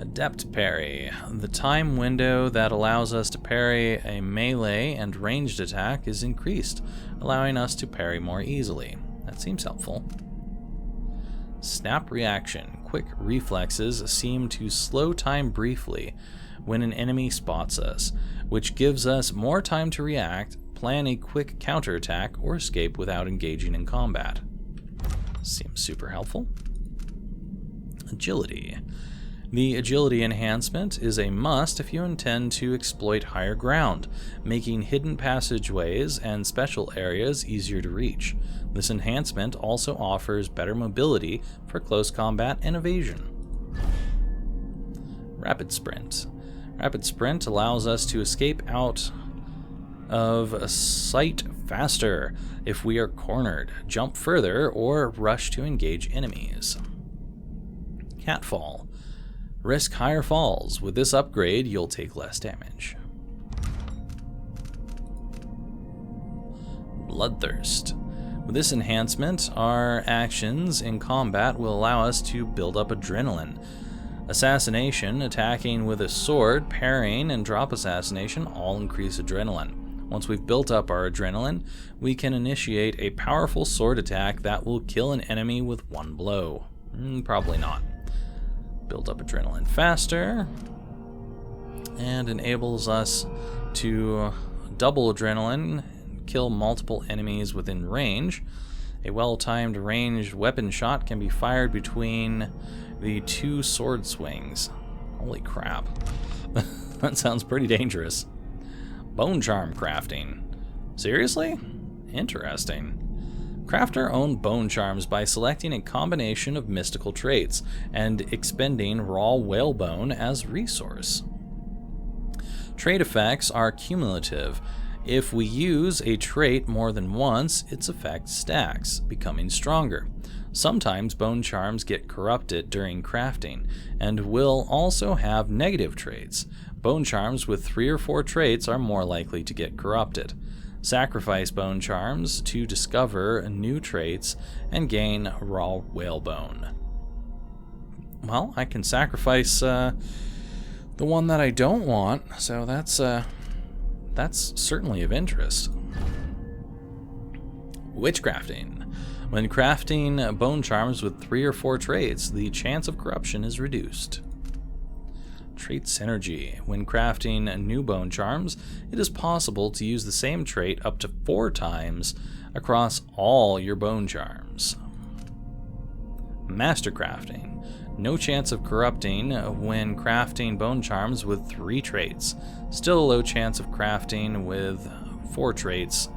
Adept Parry. The time window that allows us to parry a melee and ranged attack is increased, allowing us to parry more easily. That seems helpful. Snap Reaction. Quick reflexes seem to slow time briefly when an enemy spots us, which gives us more time to react, plan a quick counterattack, or escape without engaging in combat. Seems super helpful. Agility. The agility enhancement is a must if you intend to exploit higher ground, making hidden passageways and special areas easier to reach. This enhancement also offers better mobility for close combat and evasion. Rapid Sprint. Rapid Sprint allows us to escape out of sight faster if we are cornered, jump further, or rush to engage enemies. Catfall. Risk higher falls. With this upgrade, you'll take less damage. Bloodthirst. With this enhancement, our actions in combat will allow us to build up adrenaline. Assassination, attacking with a sword, parrying, and drop assassination all increase adrenaline. Once we've built up our adrenaline, we can initiate a powerful sword attack that will kill an enemy with one blow. Probably not. Build up adrenaline faster, and enables us to double adrenaline, kill multiple enemies within range. A well-timed ranged weapon shot can be fired between the two sword swings. Holy crap. That sounds pretty dangerous. Bone Charm crafting. Seriously? Interesting. Craft our own bone charms by selecting a combination of mystical traits and expending raw whalebone as resource. Trait effects are cumulative. If we use a trait more than once, its effect stacks, becoming stronger. Sometimes bone charms get corrupted during crafting, and will also have negative traits. Bone charms with 3 or 4 traits are more likely to get corrupted. Sacrifice bone charms to discover new traits and gain raw whalebone. Well, I can sacrifice the one that I don't want, so that's certainly of interest. Witchcrafting. When crafting bone charms with 3 or 4 traits, the chance of corruption is reduced. Trait synergy. When crafting new bone charms, it is possible to use the same trait up to 4 times across all your bone charms. Master crafting. No chance of corrupting when crafting bone charms with 3 traits. Still a low chance of crafting with 4 traits,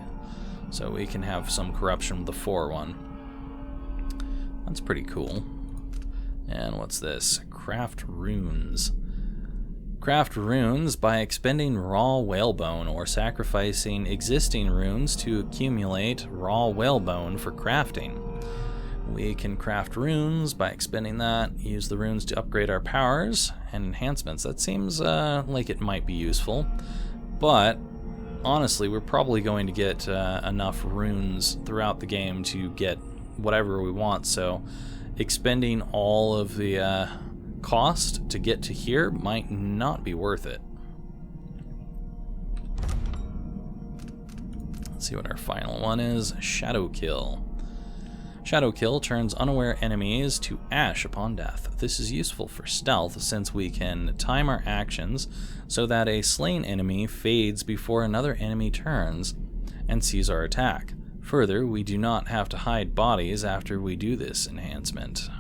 so we can have some corruption with the 4 one. That's pretty cool. And what's this? Craft runes. Craft runes by expending raw whalebone or sacrificing existing runes to accumulate raw whalebone for crafting. We can craft runes by expending that, use the runes to upgrade our powers and enhancements. That seems like it might be useful, but honestly, we're probably going to get enough runes throughout the game to get whatever we want, so expending all of the cost to get to here might not be worth it. Let's see what our final one is. Shadow Kill. Shadow Kill turns unaware enemies to ash upon death. This is useful for stealth since we can time our actions so that a slain enemy fades before another enemy turns and sees our attack. Further, we do not have to hide bodies after we do this enhancement.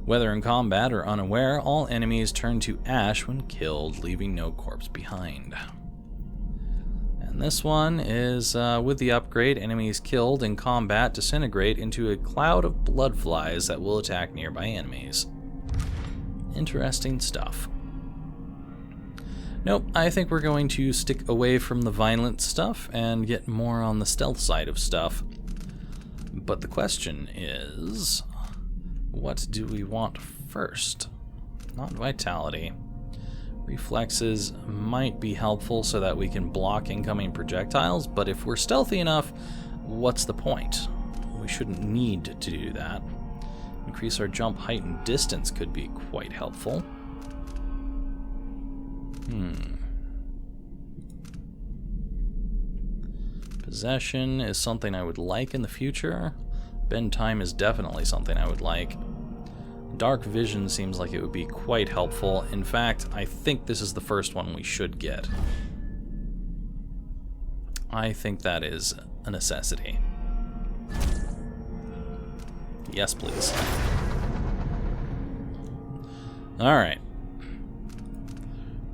Whether in combat or unaware, all enemies turn to ash when killed, leaving no corpse behind. And this one is, with the upgrade, enemies killed in combat disintegrate into a cloud of blood flies that will attack nearby enemies. Interesting stuff. Nope, I think we're going to stick away from the violent stuff and get more on the stealth side of stuff. But the question is, what do we want first? Not vitality. Reflexes might be helpful so that we can block incoming projectiles, but if we're stealthy enough, what's the point? We shouldn't need to do that. Increase our jump height and distance could be quite helpful. Possession is something I would like in the future. Bend time is definitely something I would like. Dark vision seems like it would be quite helpful. In fact, I think this is the first one we should get. I think that is a necessity. Yes, please. Alright.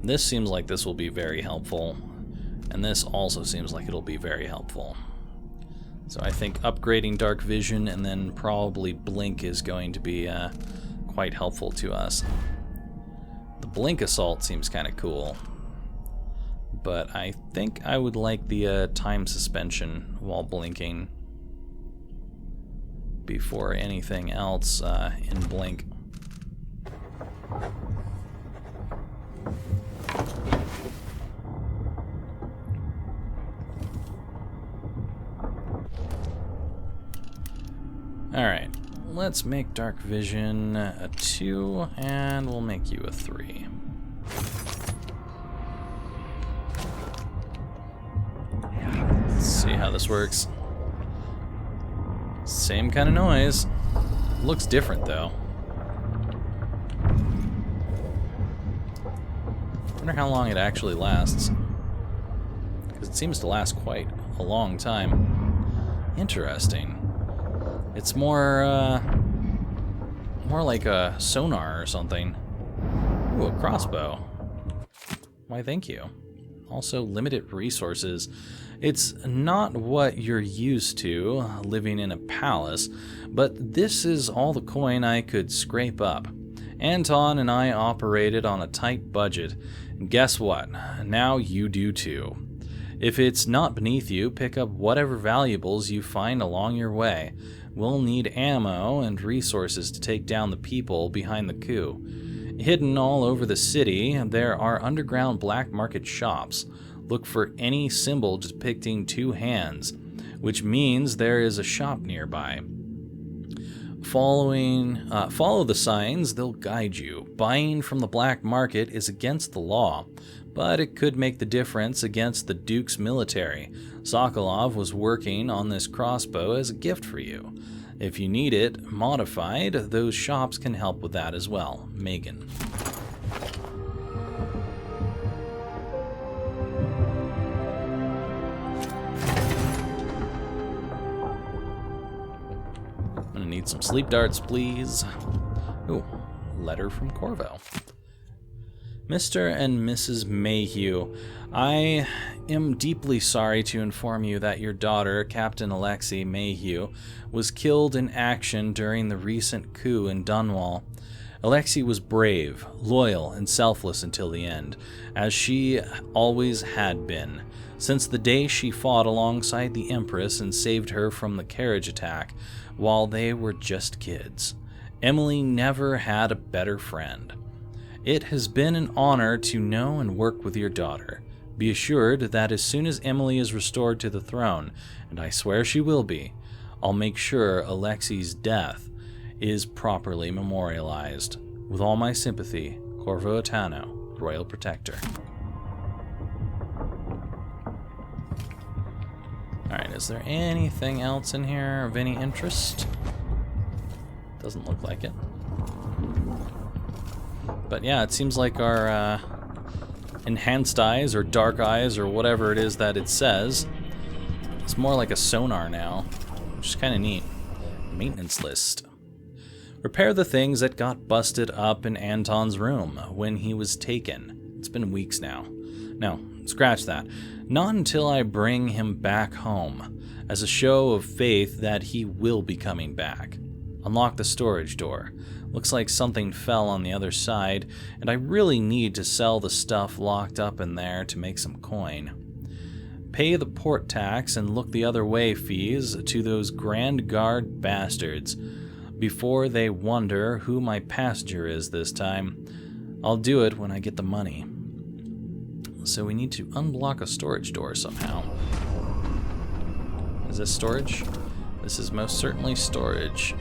This seems like this will be very helpful. And this also seems like it'll be very helpful. So I think upgrading dark vision and then probably blink is going to be quite helpful to us. The blink assault seems kind of cool. But I think I would like the time suspension while blinking before anything else in blink. Alright, let's make dark vision a 2, and we'll make you a 3. Let's see how this works. Same kind of noise. Looks different, though. Wonder how long it actually lasts. Because it seems to last quite a long time. Interesting. It's more like a sonar or something. Ooh, a crossbow. Why, thank you. Also, limited resources. It's not what you're used to, living in a palace, but this is all the coin I could scrape up. Anton and I operated on a tight budget, and guess what? Now you do too. If it's not beneath you, pick up whatever valuables you find along your way. We'll need ammo and resources to take down the people behind the coup. Hidden all over the city, there are underground black market shops. Look for any symbol depicting 2 hands, which means there is a shop nearby. Follow the signs, they'll guide you. Buying from the black market is against the law, but it could make the difference against the Duke's military. Sokolov was working on this crossbow as a gift for you. If you need it modified, those shops can help with that as well. Megan. I'm gonna need some sleep darts, please. Ooh, letter from Corvo. Mr. and Mrs. Mayhew, I am deeply sorry to inform you that your daughter, Captain Alexei Mayhew, was killed in action during the recent coup in Dunwall. Alexei was brave, loyal, and selfless until the end, as she always had been, since the day she fought alongside the Empress and saved her from the carriage attack while they were just kids. Emily never had a better friend. It has been an honor to know and work with your daughter. Be assured that as soon as Emily is restored to the throne, and I swear she will be, I'll make sure Alexei's death is properly memorialized. With all my sympathy, Corvo Atano, Royal Protector. Alright, is there anything else in here of any interest? Doesn't look like it. But yeah, it seems like our enhanced eyes or dark eyes or whatever it is that it says, it's more like a sonar now, which is kind of neat. Maintenance list. Repair the things that got busted up in Anton's room when he was taken. It's been weeks now. No, scratch that. Not until I bring him back home, as a show of faith that he will be coming back. Unlock the storage door. Looks like something fell on the other side, and I really need to sell the stuff locked up in there to make some coin. Pay the port tax and look the other way fees to those Grand Guard bastards before they wonder who my passenger is this time. I'll do it when I get the money. So we need to unblock a storage door somehow. Is this storage? This is most certainly storage.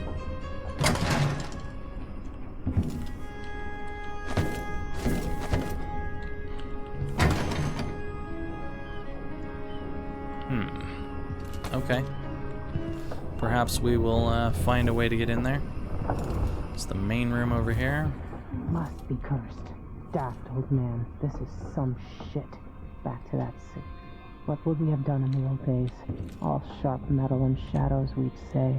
Okay. Perhaps we will find a way to get in there. It's the main room over here. Must be cursed. Daft old man. This is some shit. Back to that sick. What would we have done in the old days? All sharp metal and shadows, we'd say.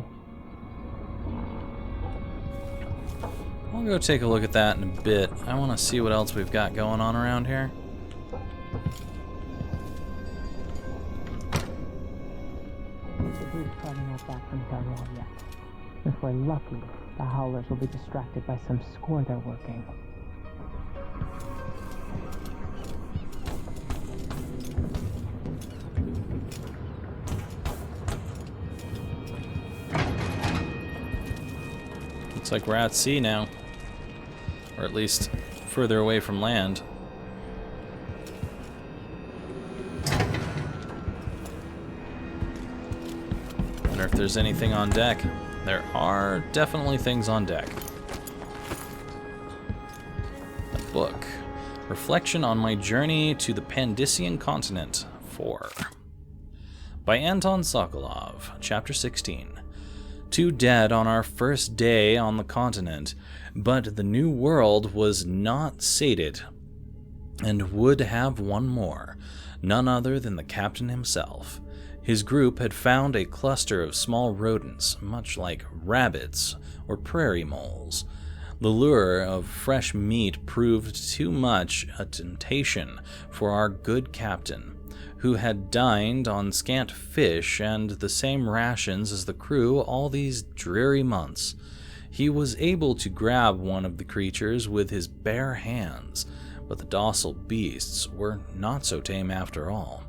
I'll go take a look at that in a bit. I want to see what else we've got going on around here. The group's probably not back from Darrell yet. If we're lucky, the Howlers will be distracted by some score they're working. Looks like we're at sea now. Or at least further away from land. Wonder if there's anything on deck. There are definitely things on deck. A book. Reflection on My Journey to the Pandician Continent 4. By Anton Sokolov, Chapter 16. 2 dead on our first day on the continent, but the new world was not sated and would have one more, none other than the captain himself. His group had found a cluster of small rodents, much like rabbits or prairie moles. The lure of fresh meat proved too much a temptation for our good captain, who had dined on scant fish and the same rations as the crew all these dreary months. He was able to grab one of the creatures with his bare hands, but the docile beasts were not so tame after all.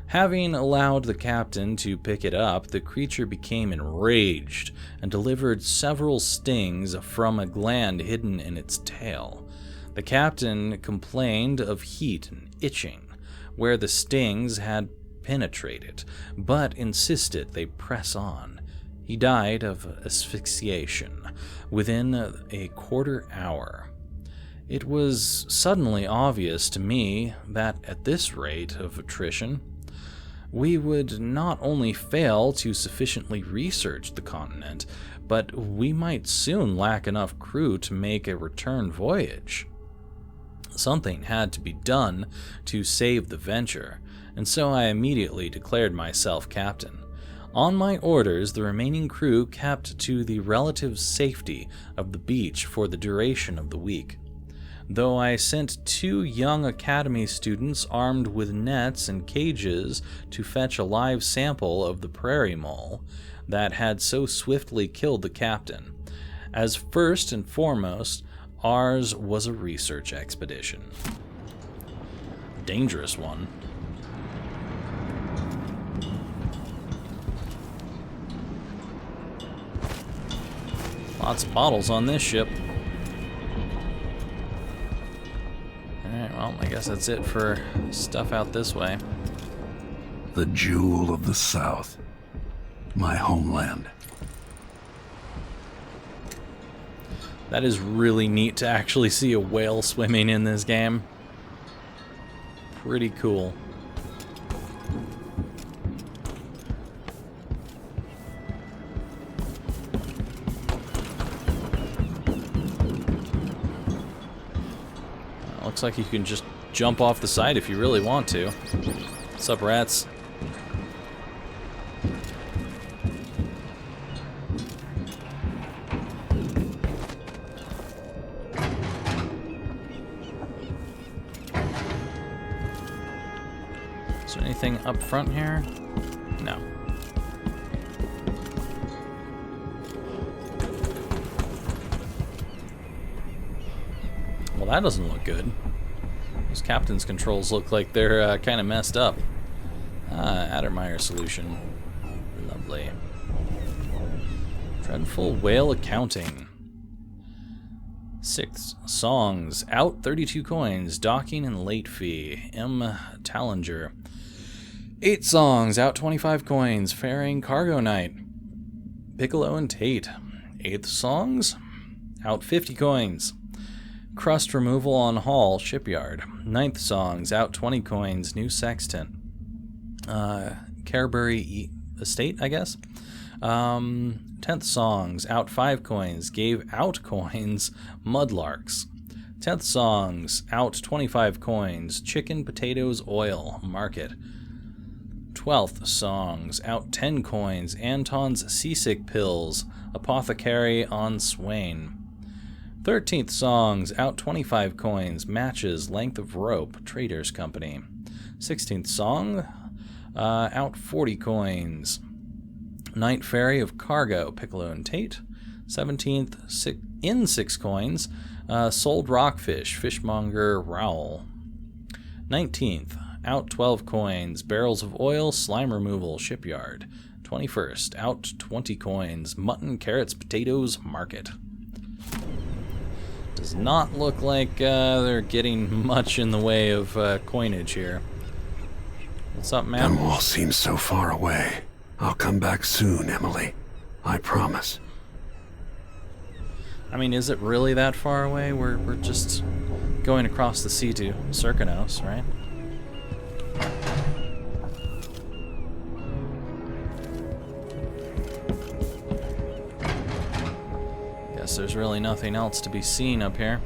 Having allowed the captain to pick it up, the creature became enraged and delivered several stings from a gland hidden in its tail. The captain complained of heat and itching where the stings had penetrated, but insisted they press on. He died of asphyxiation within a quarter hour. It was suddenly obvious to me that at this rate of attrition, we would not only fail to sufficiently research the continent, but we might soon lack enough crew to make a return voyage. Something had to be done to save the venture, and so I immediately declared myself captain. On my orders, the remaining crew kept to the relative safety of the beach for the duration of the week, though I sent 2 young academy students armed with nets and cages to fetch a live sample of the prairie mole that had so swiftly killed the captain, as first and foremost, ours was a research expedition. Dangerous one. Lots of bottles on this ship. Alright, well, I guess that's it for stuff out this way. The jewel of the South. My homeland. That is really neat to actually see a whale swimming in this game. Pretty cool. Looks like you can just jump off the side if you really want to. What's up, rats? Is there anything up front here? No. Well, that doesn't look good. Those captain's controls look like they're kind of messed up. Addermeyer solution. Lovely. Dreadful whale accounting. 6 songs. Out 32 coins. Docking and late fee. M. Tallinger. 8 songs. Out 25 coins. Faring cargo night. Piccolo and Tate. 8th songs. Out 50 coins. Crust removal on Hall Shipyard. 9th songs. Out 20 coins. New sextant. Carberry estate, I guess. 10th songs, out 5 coins, gave out coins, mudlarks. 10th songs, out 25 coins, chicken, potatoes, oil, market. 12th songs, out 10 coins, Anton's seasick pills, apothecary on Swain. 13th songs, out 25 coins, matches, length of rope, traders company. 16th song, out 40 coins, Night Ferry of Cargo, Piccolo and Tate. 17th, in 6 coins, sold rockfish, fishmonger, Rowell. 19th, out 12 coins, barrels of oil, slime removal, shipyard. 21st, out 20 coins, mutton, carrots, potatoes, market. Does not look like they're getting much in the way of coinage here. What's up, man? That wall seems so far away. I'll come back soon, Emily. I promise. I mean, is it really that far away? We're just going across the sea to Serkanos, right? Guess there's really nothing else to be seen up here.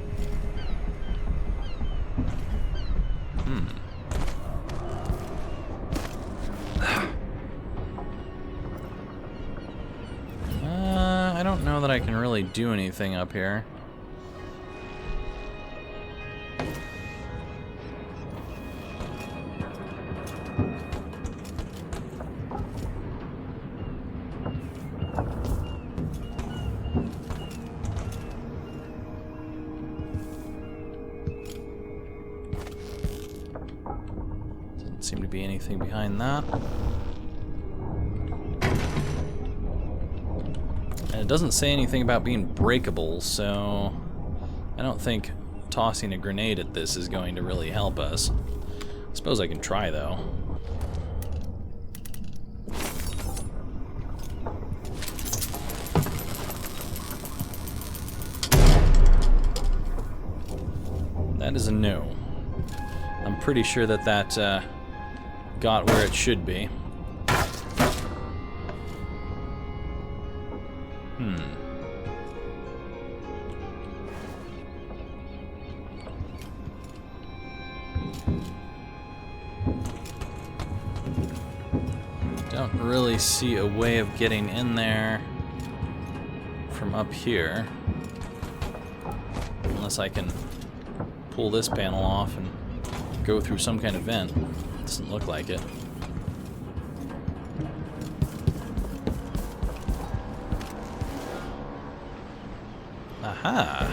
I don't know that I can really do anything up here. Doesn't seem to be anything behind that. And it doesn't say anything about being breakable, so I don't think tossing a grenade at this is going to really help us. I suppose I can try, though. That is a no. I'm pretty sure that got where it should be. Don't really see a way of getting in there from up here. Unless I can pull this panel off and go through some kind of vent. Doesn't look like it. Aha!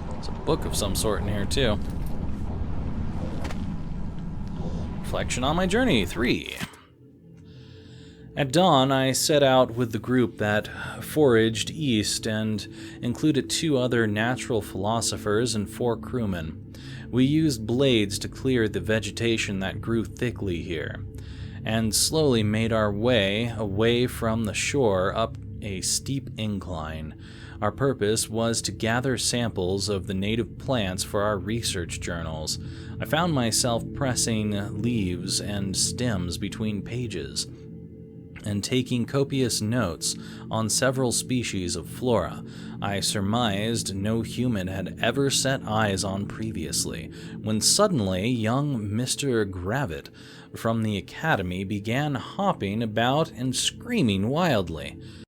There's a book of some sort in here, too. Reflection on my journey, 3. At dawn, I set out with the group that foraged east and included 2 other natural philosophers and 4 crewmen. We used blades to clear the vegetation that grew thickly here, and slowly made our way away from the shore up a steep incline. Our purpose was to gather samples of the native plants for our research journals. I found myself pressing leaves and stems between pages, and taking copious notes on several species of flora I surmised no human had ever set eyes on previously, when suddenly young Mr. Gravitt from the academy began hopping about and screaming wildly.